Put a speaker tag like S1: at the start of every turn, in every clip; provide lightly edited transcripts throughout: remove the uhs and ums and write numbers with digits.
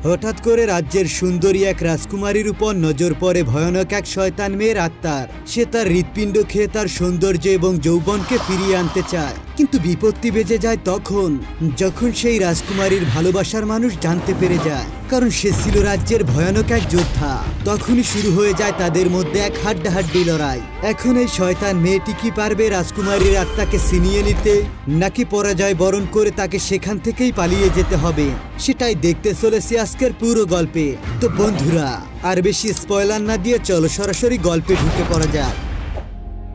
S1: হঠাৎ করে রাজ্যের সুন্দরী এক রাজকুমারীর উপর নজর পড়ে ভয়ানক এক শয়তান মেয়ের আত্মার। সে তার হৃৎপিণ্ড খেয়ে তার সৌন্দর্য এবং যৌবনকে ফিরিয়ে আনতে চায়, কিন্তু বিপত্তি বেজে যায় তখন যখন সেই রাজকুমারীর ভালোবাসার মানুষ জানতে পেরে যায়, কারণ সে ছিল রাজ্যের ভয়ানক এক যোদ্ধা। তখনই শুরু হয়ে যায় তাদের মধ্যে এক হাড্ডাহাড্ডি লড়াই। এখন এই শয়তান মেয়েটি কি পারবে রাজকুমারীর আত্মাকে ছিনিয়ে নিতে, নাকি পরাজয় বরণ করে তাকে সেখান থেকেই পালিয়ে যেতে হবে, সেটাই দেখতে চলেছে আজকের পুরো গল্পে। তো বন্ধুরা, আর বেশি স্পয়লার না দিয়ে চলো সরাসরি গল্পে ঢুকে পড়া যাক।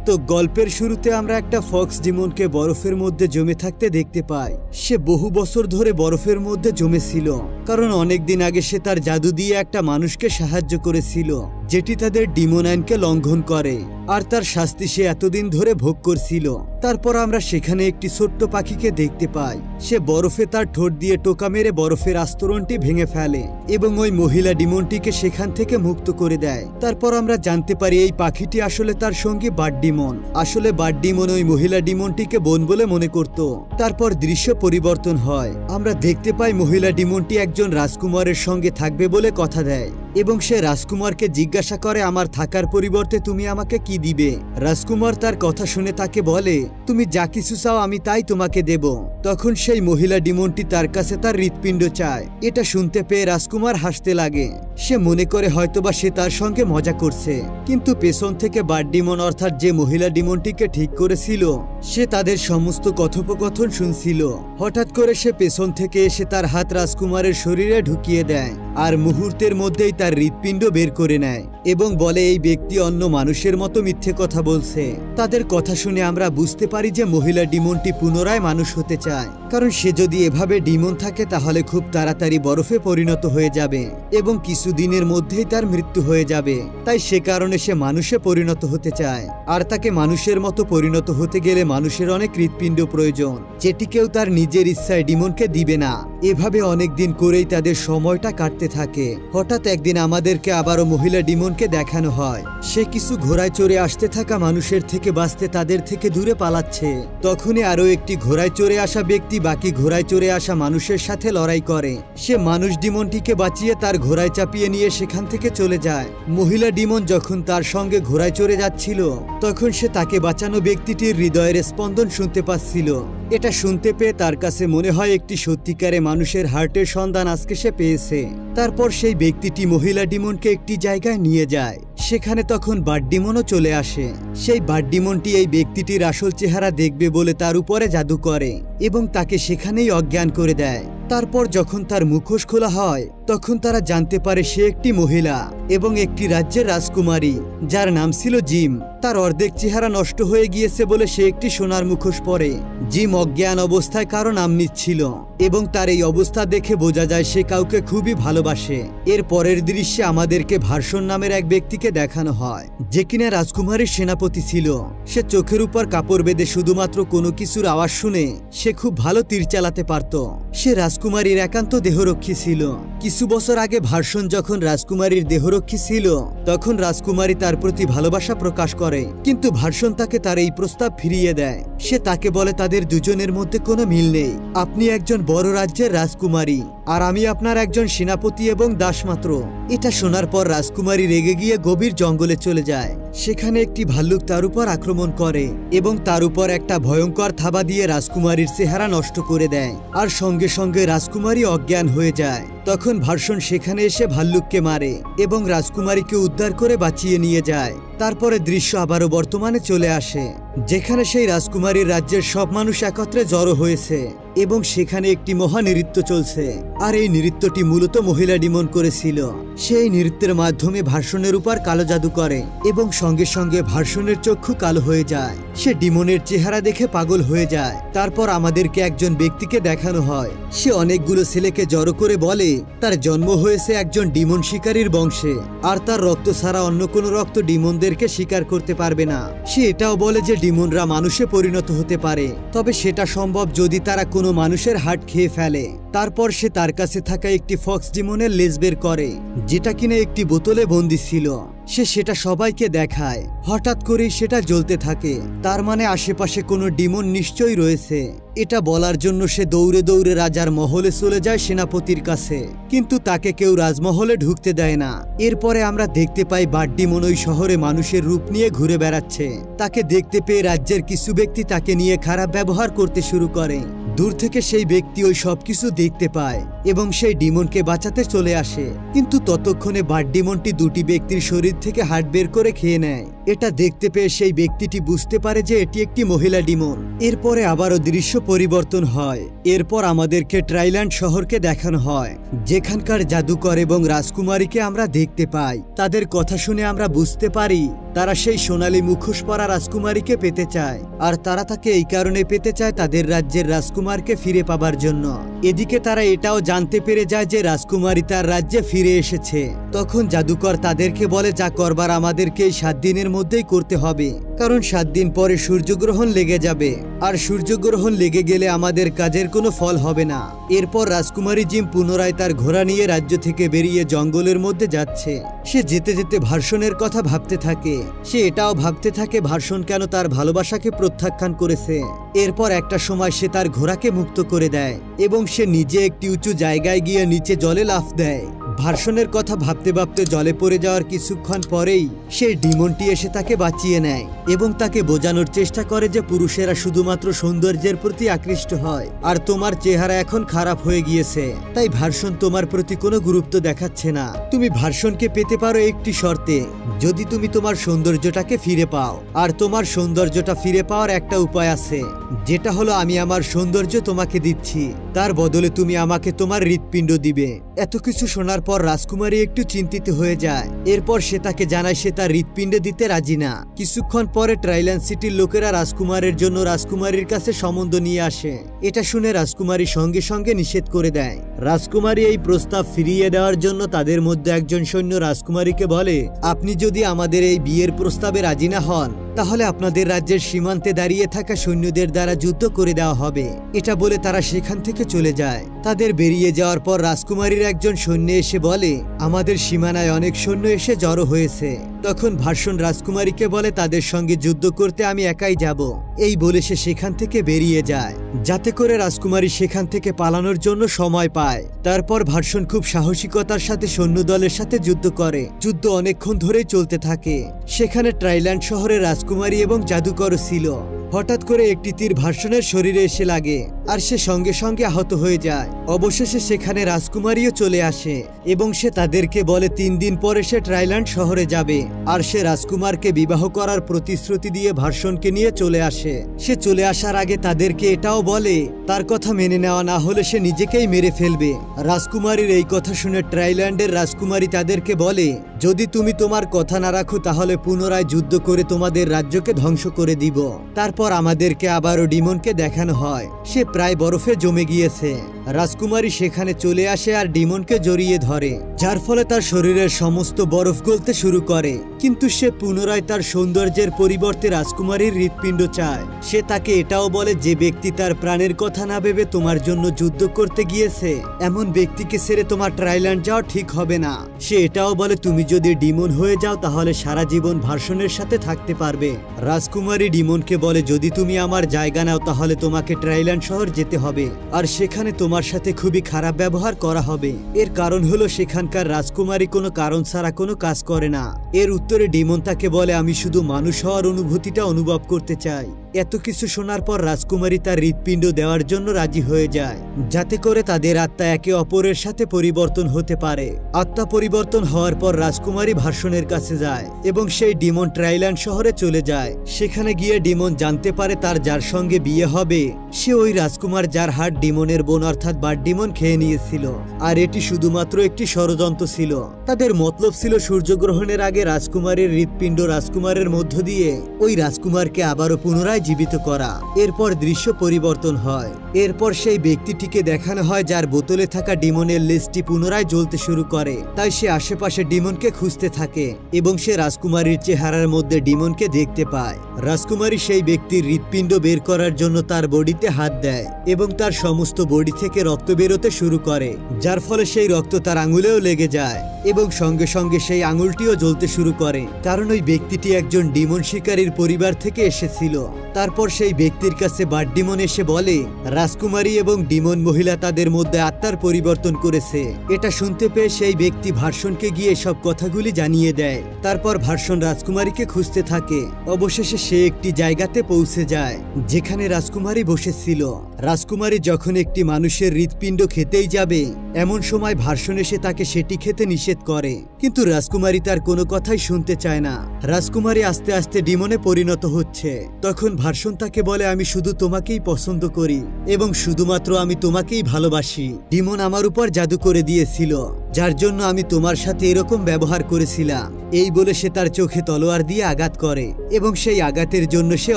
S1: তো গল্পের শুরুতে আমরা একটা ফক্স ডিমনকে বরফের মধ্যে জমে থাকতে দেখতে পাই। সে বহু বছর ধরে বরফের মধ্যে জমেছিল, কারণ অনেক দিন আগে সে তার জাদু দিয়ে একটা মানুষকে সাহায্য করেছিল, যেটি তাদের ডিমন আইনকে লঙ্ঘন করে, আর তার শাস্তি সে এতদিন ধরে ভোগ করছিল। তারপর আমরা সেখানে একটি ছোট্ট পাখিকে দেখতে পাই। সে বরফে তার ঠোঁট দিয়ে টোকা মেরে বরফের আস্তরণটি ভেঙে ফেলে এবং ওই মহিলা ডিমনটিকে সেখান থেকে মুক্ত করে দেয়। তারপর আমরা জানতে পারি এই পাখিটি আসলে তার সঙ্গী বার্ড ডিমন। আসলে বার্ড ডিমন ওই মহিলা ডিমনটিকে বোন বলে মনে করত। তারপর দৃশ্য পরিবর্তন হয়। আমরা দেখতে পাই মহিলা ডিমনটি একজন রাজকুমারের সঙ্গে থাকবে বলে কথা দেয় এবং সে রাজকুমারকে জিজ্ঞাসা করে, আমার থাকার পরিবর্তে তুমি আমাকে কি দিবে? রাজকুমার তার কথা শুনে তাকে বলে, তুমি যা কিছু চাও আমি তাই তোমাকে দেব। তখন সেই মহিলা ডিমনটি তার কাছে তার হৃৎপিণ্ড চায়। এটা শুনতে পেয়ে রাজকুমার হাসতে লাগে। সে মনে করে হয়তোবা সে তার সঙ্গে মজা করছে, কিন্তু পেছন থেকে বার্ড ডিমন অর্থাৎ যে মহিলা ডিমনটিকে ঠিক করেছিল, সে তাদের সমস্ত কথোপকথন শুনছিল। হঠাৎ করে সে পেছন থেকে এসে তার হাত রাজকুমারের শরীরে ঢুকিয়ে দেয় আর মুহূর্তের মধ্যেই তার হৃৎপিণ্ড বের করে নেয় এবং বলে এই ব্যক্তি অন্য মানুষের মতো মিথ্যে কথা বলছে। তাদের কথা শুনে আমরা বুঝতে পারি যে মহিলা ডিমনটি পুনরায় মানুষ হতে চায়, কারণ সে যদি এভাবে ডিমন থাকে তাহলে খুব তাড়াতাড়ি বরফে পরিণত হয়ে যাবে এবং কিছুদিনের মধ্যেই তার মৃত্যু হয়ে যাবে। তাই সে কারণে সে মানুষে পরিণত হতে চায়, আর তাকে মানুষের মতো পরিণত হতে গেলে মানুষের অনেক হৃৎপিণ্ড প্রয়োজন, যেটি কেউ তার নিজের ইচ্ছায় ডিমনকে দিবে না। এভাবে অনেক দিন করেই তাদের সময়টা কাটতে থাকে। হঠাৎ একদিন আমাদেরকে আবারও মহিলা ডিমনকে দেখানো হয়। সে কিছু ঘোড়ায় চড়ে আসতে থাকা মানুষের থেকে বাঁচতে তাদের থেকে দূরে পালাচ্ছে। তখনই আরো একটি ঘোড়ায় চড়ে আসা ব্যক্তি বাকি ঘোড়ায় চড়ে আসা মানুষের সাথে লড়াই করে। সে মানুষ ডিমনটিকে বাঁচিয়ে তার ঘোড়ায় চাপিয়ে নিয়ে সেখান থেকে চলে যায়। মহিলা ডিমন যখন তার সঙ্গে ঘোড়ায় চড়ে যাচ্ছিল, তখন সে তাকে বাঁচানো ব্যক্তিটির হৃদয়ের স্পন্দন শুনতে পাচ্ছিল। এটা শুনতে পেয়ে তার কাছে মনে হয় একটি সত্যিকারে মানুষের হার্টের সন্ধান আজকে সে পেয়েছে। তারপর সেই ব্যক্তিটি মহিলা ডিমনকে একটি জায়গায় নিয়ে যায়। সেখানে তখন বার্ড ডিমনও চলে আসে। সেই বার্ড ডিমনটি এই ব্যক্তিটির আসল চেহারা দেখবে বলে তার উপরে জাদু করে এবং তাকে সেখানেই অজ্ঞান করে দেয়। তারপর যখন তার মুখোশ খোলা হয়, তখন তারা জানতে পারে সে একটি মহিলা এবং একটি রাজ্যের রাজকুমারী, যার নাম ছিল জিম। তার অর্ধেক চেহারা নষ্ট হয়ে গিয়েছে বলে সে একটি সোনার মুখোশ পরে। জিম অজ্ঞান অবস্থায় কারো নাম নিচ্ছিল এবং তার এই অবস্থা দেখে বোঝা যায় সে কাউকে খুবই ভালোবাসে। এর পরের দৃশ্যে আমাদেরকে ভার্সন নামের এক ব্যক্তিকে দেখানো হয়, যে কিনা রাজকুমারীর সেনাপতি ছিল। সে চোখের উপর কাপড় বেঁধে শুধুমাত্র কোনো কিছুর আওয়াজ শুনে সে খুব ভালো তীর চালাতে পারত। সে রাজকুমারীর একান্ত দেহরক্ষী ছিল। কিছু বছর আগে ভার্সন যখন রাজকুমারীর দেহরক্ষী ছিল, তখন রাজকুমারী তার প্রতি ভালোবাসা প্রকাশ করে, কিন্তু ভার্সন তাকে তার এই প্রস্তাব ফিরিয়ে দেয়। সে তাকে বলে তাদের দুজনের মধ্যে কোনো মিল নেই। আপনি একজন বড় রাজ্যের রাজকুমারী আর আমি আপনার একজন সেনাপতি এবং দাস মাত্র। এটা শোনার পর রাজকুমারী রেগে গিয়ে গভীর জঙ্গলে চলে যায়। সেখানে একটি ভাল্লুক তার উপর আক্রমণ করে এবং তার উপর একটা ভয়ঙ্কর থাবা দিয়ে রাজকুমারীর চেহারা নষ্ট করে দেয়, আর সঙ্গে সঙ্গে রাজকুমারী অজ্ঞান হয়ে যায়। তখন ভার্সন সেখানে এসে ভাল্লুককে মারে এবং রাজকুমারীকে উদ্ধার করে বাঁচিয়ে নিয়ে যায়। তারপরে দৃশ্য আবারও বর্তমানে চলে আসে, যেখানে সেই রাজকুমারীর রাজ্যের সব মানুষ একত্রে জড়ো হয়েছে এবং সেখানে একটি মহা নৃত্য চলছে। আর এই নৃত্যটি মূলত মহিলা ডিমন করেছিল। সেই নৃত্যের মাধ্যমে ভার্সনের উপর কালো জাদু করে এবং সঙ্গে সঙ্গে ভার্সনের চক্ষু কালো হয়ে যায়। সে ডিমনের চেহারা দেখে পাগল হয়ে যায়। তারপর আমাদেরকে একজন ব্যক্তিকে দেখানো হয়। সে অনেকগুলো ছেলেকে জড়ো করে বলে তার জন্ম হয়েছে একজন ডিমন শিকারীর বংশে, আর তার রক্ত ছাড়া অন্য কোনো রক্ত ডিমনদেরকে শিকার করতে পারবে না। সে এটাও বলে যে ডিমনরা মানুষে পরিণত হতে পারে, তবে সেটা সম্ভব যদি তারা কোনো মানুষের হার্ট খেয়ে ফেলে। তারপর সে তার কাছে থাকা একটি ফক্স ডিমনের লেজ বের করে, যেটা কিনা একটি বোতলে বন্দী ছিল। সে সেটা সবাইকে দেখায়। হঠাৎ করেই সেটা জ্বলতে থাকে। তার মানে আশেপাশে কোনো ডিমন নিশ্চয়ই রয়েছে। এটা বলার জন্য সে দৌড়ে দৌড়ে রাজার মহলে চলে যায় সেনাপতির কাছে, কিন্তু তাকে কেউ রাজমহলে ঢুকতে দেয় না। এরপরে আমরা দেখতে পাই বার্ড ডিমন ওই শহরে মানুষের রূপ নিয়ে ঘুরে বেড়াচ্ছে। তাকে দেখতে পেয়ে রাজ্যের কিছু ব্যক্তি তাকে নিয়ে খারাপ ব্যবহার করতে শুরু করে। দূর থেকে সেই ব্যক্তি ওই সবকিছু দেখতে পায় এবং সেই ডিমনকে বাঁচাতে চলে আসে, কিন্তু ততক্ষণে বার্ড ডিমনটি দুটি ব্যক্তির শরীর থেকে হাড় বের করে খেয়ে নেয়। এটা দেখতে পেয়ে সেই ব্যক্তিটি বুঝতে পারে যে এটি একটি মহিলা ডিমন। এরপরে আবারও দৃশ্য পরিবর্তন হয়। এরপর আমাদেরকে ট্রাইল্যান্ড শহরকে দেখানো হয়, যেখানকার জাদুকর এবং রাজকুমারীকে আমরা দেখতে পাই। তাদের কথা শুনে আমরা বুঝতে পারি তারা সেই সোনালী মুখোশ পরা রাজকুমারীকে পেতে চায়, আর তারা তাকে এই কারণে পেতে চায় তাদের রাজ্যের রাজকুমারকে ফিরে পাবার জন্য। এদিকে তারা এটাও জানতে পেরে যায় যে রাজকুমারী তার রাজ্যে ফিরে এসেছে। তখন জাদুকর তাদেরকে বলে যা করবার আমাদেরকে এই 7 দিনের মধ্যেই করতে হবে, কারণ 7 দিন পরে সূর্যগ্রহণ লেগে যাবে, আর সূর্যগ্রহণ লেগে গেলে আমাদের কাজের কোনো ফল হবে না। এরপর রাজকুমারী জিম পুনরায় তার ঘোড়া নিয়ে রাজ্য থেকে বেরিয়ে জঙ্গলের মধ্যে যাচ্ছে। সে যেতে যেতে ভার্সনের কথা ভাবতে থাকে। সে এটাও ভাবতে থাকে ভার্সন কেন তার ভালোবাসাকে প্রত্যাখ্যান করেছে। এরপর একটা সময় সে তার ঘোড়াকে মুক্ত করে দেয় এবং সে নিজে একটি উঁচু জায়গায় গিয়ে নিচে জলে লাফ দেয়। ভার্সনের কথা ভাবতে ভাবতে জলে পড়ে যাওয়ার কিছুক্ষণ পরেই সেই ডিমনটি এসে তাকে বাঁচিয়ে নেয় এবং তাকে বোঝানোর চেষ্টা করে যে পুরুষেরা শুধুমাত্র সৌন্দর্যের প্রতি আকৃষ্ট হয়, আর তোমার চেহারা এখন খারাপ হয়ে গিয়েছে, তাই ভার্সন তোমার প্রতি কোনো গুরুত্ব দেখাচ্ছে না। তুমি ভার্সনকে পেতে পারো একটি শর্তে, যদি তুমি তোমার সৌন্দর্যটাকে ফিরে পাও। আর তোমার সৌন্দর্যটা ফিরে পাওয়ার একটা উপায় আছে, যেটা হলো আমি আমার সৌন্দর্য তোমাকে দিচ্ছি, তার বদলে তুমি আমাকে তোমার হৃৎপিণ্ড দিবে। এত কিছু শোনার পর রাজকুমারী একটু চিন্তিত হয়ে যায়। এরপর সে তাকে জানায় সে তার হৃৎপিণ্ড দিতে রাজি না। কিছুক্ষণ পরে ট্রাইল্যান্ড সিটির লোকেরা রাজকুমারের জন্য রাজকুমারীর কাছে সম্বন্ধ নিয়ে আসে। এটা শুনে রাজকুমারী সঙ্গে সঙ্গে নিষেধ করে দেয়। রাজকুমারী এই প্রস্তাব ফিরিয়ে দেওয়ার জন্য তাদের মধ্যে একজন সৈন্য রাজকুমারীকে বলে, আপনি যদি আমাদের এই বিয়ের প্রস্তাবে রাজি না হন তাহলে আপনাদের রাজ্যের সীমান্তে দাঁড়িয়ে থাকা সৈন্যদের দ্বারা যুদ্ধ করে দেওয়া হবে। এটা বলে তারা সেখান থেকে চলে যায়। তাদের বেরিয়ে যাওয়ার পর রাজকুমারীর একজন সৈন্য এসে বলে, আমাদের সীমানায় অনেক সৈন্য এসে জড়ো হয়েছে। তখন ভার্সন রাজকুমারীকে বলে তাদের সঙ্গে যুদ্ধ করতে আমি একাই যাব। এই বলে সে সেখান থেকে বেরিয়ে যায়, যাতে করে রাজকুমারী সেখান থেকে পালানোর জন্য সময় পায়। তারপর ভার্সন খুব সাহসিকতার সাথে সৈন্য দলের সাথে যুদ্ধ করে। যুদ্ধ অনেকক্ষণ ধরেই চলতে থাকে। সেখানে ট্রাইল্যান্ড শহরে রাজকুমারী এবং জাদুকর ছিল। হঠাৎ করে একটি তীর ভার্সনের শরীরে এসে লাগে, আর সে সঙ্গে সঙ্গে আহত হয়ে যায়। অবশেষে সেখানে রাজকুমারীও চলে আসে এবং সে তাদেরকে বলে 3 দিন পরে সে ট্রাইল্যান্ড শহরে যাবে, আর সে রাজকুমারকে বিবাহ করার প্রতিশ্রুতি দিয়ে ভার্সনকে নিয়ে চলে আসে। সে চলে আসার আগে তাদেরকে এটাও বলে তার কথা মেনে নেওয়া না হলে সে নিজেকেই মেরে ফেলবে। রাজকুমারীর এই কথা শুনে ট্রাইল্যান্ডের রাজকুমারী তাদেরকে বলে, যদি তুমি তোমার কথা না রাখো তাহলে পুনরায় যুদ্ধ করে তোমাদের রাজ্যকে ধ্বংস করে দিব। তারপর আমাদেরকে আবারও ডিমনকে দেখানো হয়। সে প্রায় বরফে জমে গিয়েছে। রাজকুমারী সেখানে চলে আসে আর ডিমনকে জড়িয়ে ধরে, যার ফলে তার শরীরের সমস্ত বরফ গলতে শুরু করে। কিন্তু সে পুনরায় তার সৌন্দর্যের পরিবর্তে রাজকুমারীর হৃৎপিণ্ড চায়। সে তাকে এটাও বলে যে ব্যক্তি তার প্রাণের কথা না ভেবে তোমার জন্য যুদ্ধ করতে গিয়েছে, এমন ব্যক্তিকে ছেড়ে তোমার ট্রাইল্যান্ড যাওয়া ঠিক হবে না। সে এটাও বলে তুমি যদি ডিমন হয়ে যাও তাহলে সারা জীবন ভার্সনের সাথে থাকতে পারবে। রাজকুমারী ডিমনকে বলে যদি তুমি আমার জায়গা নাও তাহলে তোমাকে ট্রাইল্যান্ড শহর যেতে হবে, আর সেখানে তোমার সাথে খুবই খারাপ ব্যবহার করা হবে। এর কারণ হলো সেখানকার রাজকুমারী কোনো কারণ ছাড়া কোনো কাজ করে না। এর উত্তরে ডিমন তাকে বলে আমি শুধু মানুষ হওয়ার অনুভূতিটা অনুভব করতে চাই। এত কিছু শোনার পর রাজকুমারী তার হৃৎপিণ্ড দেওয়ার জন্য রাজি হয়ে যায়, যাতে করে তাদের আত্মা একে অপরের সাথে পরিবর্তন হতে পারে। আত্মা পরিবর্তন হওয়ার পর রাজকুমারী ভার্সনের কাছে যায় এবং সেই ডিমন ট্রাইল্যান্ড শহরে চলে যায়। সেখানে গিয়ে ডিমন জানতে পারে তার যার সঙ্গে বিয়ে হবে সে ওই রাজকুমার যার হাড় ডিমনের বোন অর্থাৎ বার্ড ডিমন খেয়ে নিয়েছিল, আর এটি শুধুমাত্র একটি ষড়যন্ত্র ছিল। তাদের মতলব ছিল সূর্যগ্রহণের আগে রাজকুমারীর হৃৎপিণ্ড রাজকুমারের মধ্য দিয়ে ওই রাজকুমারকে আবারও পুনরায় পুনরায় জীবিত করা। এরপর দৃশ্য পরিবর্তন হয়। এরপর সেই ব্যক্তিটিকে দেখানো হয় যার বোতলে থাকা ডিমনের লেজটি পুনরায় জ্বলতে শুরু করে। তাই সে আশেপাশে ডিমনকে খুঁজতে থাকে এবং সে রাজকুমারীর চেহারার মধ্যে ডিমনকে দেখতে পায়। রাজকুমারী সেই ব্যক্তির হৃৎপিণ্ড বের করার জন্য তার বডিতে হাত দেয় এবং তার সমস্ত বডি থেকে রক্ত বেরোতে শুরু করে, যার ফলে সেই রক্ত তার আঙুলেও লেগে যায় এবং সঙ্গে সঙ্গে সেই আঙুলটিও জ্বলতে শুরু করে, কারণ ওই ব্যক্তিটি একজন ডিমন শিকারীর পরিবার থেকে এসেছিল। তারপর সেই ব্যক্তির কাছে বাড ডিমন এসে বলে রাজকুমারী এবং ডিমন মহিলা তাদের মধ্যে আত্মার পরিবর্তন করেছে। এটা শুনতে পেয়ে সেই ব্যক্তি ভার্সনকে গিয়ে সব কথাগুলি জানিয়ে দেয়। তারপর ভার্সন রাজকুমারীকে খুঁজতে থাকে। অবশেষে সে একটি জায়গাতে পৌঁছে যায় যেখানে রাজকুমারী বসেছিল। রাজকুমারী যখন একটি মানুষের হৃৎপিণ্ড খেতেই যাবে, এমন সময় ভার্সন এসে তাকে সেটি খেতে নিষেধ করে, কিন্তু রাজকুমারী তার কোনো কথাই শুনতে চায় না। রাজকুমারী আস্তে আস্তে ডিমনে পরিণত হচ্ছে। তখন ভার্সন তাকে বলে আমি শুধু তোমাকেই পছন্দ করি এবং শুধুমাত্র আমি তোমাকেই ভালোবাসি। ডিমন আমার উপর জাদু করে দিয়েছিল, যার জন্য আমি তোমার সাথে এরকম ব্যবহার করেছিলাম। এই বলে সে তার চোখে তলোয়ার দিয়ে আঘাত করে এবং সেই আঘাতের জন্য সে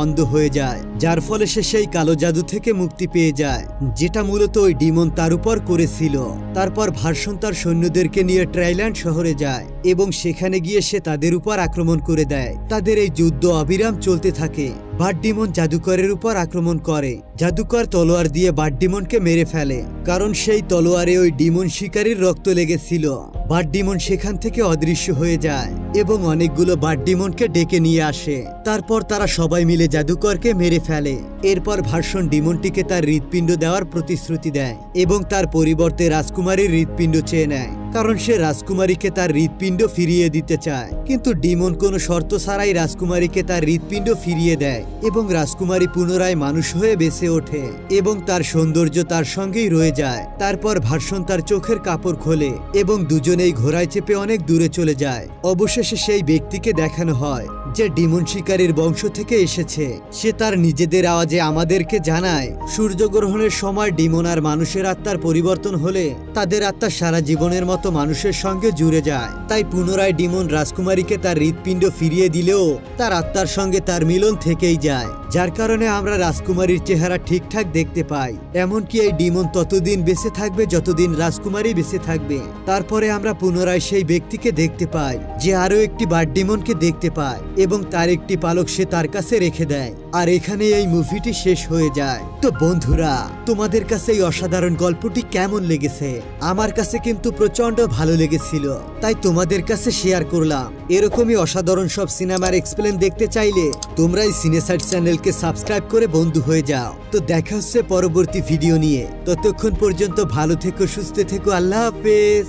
S1: অন্ধ হয়ে যায়, যার ফলে সে সেই কালো জাদু থেকে মুক্তি পেয়ে যায়, যেটা মূলত ওই ডিমন তার উপর করেছিল। তারপর ভার্সন তার সৈন্যদেরকে নিয়ে ট্রাইল্যান্ড শহরে যায় এবং সেখানে গিয়ে সে তাদের উপর আক্রমণ করে দেয়। তাদের এই যুদ্ধ অবিরাম চলতে থাকে। বাড ডিমন জাদুকরের উপর আক্রমণ করে। জাদুকর তলোয়ার দিয়ে বাড ডিমনকে মেরে ফেলে, কারণ সেই তলোয়ারে ওই ডিমন শিকারীর রক্ত লেগেছিল। বাড ডিমন সেখান থেকে অদৃশ্য হয়ে যায় এবং অনেকগুলো বাড ডিমনকে ডেকে নিয়ে আসে। তারপর তারা সবাই মিলে জাদুকরকে মেরে ফেলে। এরপর ভার্সন ডিমনটিকে তার হৃৎপিণ্ড দেওয়ার প্রতিশ্রুতি দেয় এবং তার পরিবর্তে রাজকুমারীর হৃৎপিণ্ড চেয়ে নেয়, কারণ সে রাজকুমারীকে তার হৃৎপিণ্ড ফিরিয়ে দিতে চায়। কিন্তু ডিমন কোনো শর্ত ছাড়াই রাজকুমারীকে তার হৃৎপিণ্ড ফিরিয়ে দেয় এবং রাজকুমারী পুনরায় মানুষ হয়ে বেঁচে ওঠে এবং তার সৌন্দর্য তার সঙ্গেই রয়ে যায়। তারপর ভার্সন তার চোখের কাপড় খোলে এবং দুজনেই ঘোড়ায় চেপে অনেক দূরে চলে যায়। অবশেষে সেই ব্যক্তিকে দেখানো হয় যে ডিমন শিকারীর বংশ থেকে এসেছে। সে তার নিজেদের আওয়াজে আমাদেরকে জানায় সূর্যগ্রহণের সময় ডিমন আর মানুষের আত্মার পরিবর্তন হলে তাদের আত্মা সারা জীবনের মতো মানুষের সঙ্গে জুড়ে যায়। তাই পুনরায় ডিমন রাজকুমারীকে তার হৃৎপিণ্ড ফিরিয়ে দিলেও তার আত্মার সঙ্গে তার মিলন থেকেই যায়, যার কারণে আমরা রাজকুমারীর চেহারা ঠিকঠাক দেখতে পাই। এমনকি এই ডিমন ততদিন বেঁচে থাকবে যতদিন রাজকুমারী বেঁচে থাকবে। তারপরে আমরা পুনরায় সেই ব্যক্তিকে দেখতে পাই যে আরো একটি বাড ডিমনকে দেখতে পায় এবং তার একটি পালক সে তার কাছে রেখে দেয়। আর এখানে এই মুভিটি শেষ হয়ে যায়। তো বন্ধুরা, তোমাদের কাছে এই অসাধারণ গল্পটি কেমন লেগেছে? আমার কাছে কিন্তু প্রচন্ড ভালো লেগেছিল, তাই তোমাদের কাছে শেয়ার করলাম। এরকমই অসাধারণ সব সিনেমার এক্সপ্লেন দেখতে চাইলে তোমরা এই সিনেসাইট চ্যানেলকে সাবস্ক্রাইব করে বন্ধু হয়ে যাও। তো দেখা হচ্ছে পরবর্তী ভিডিও নিয়ে। ততক্ষণ পর্যন্ত ভালো থেকো, সুস্থ থেকো। আল্লাহ হাফেজ।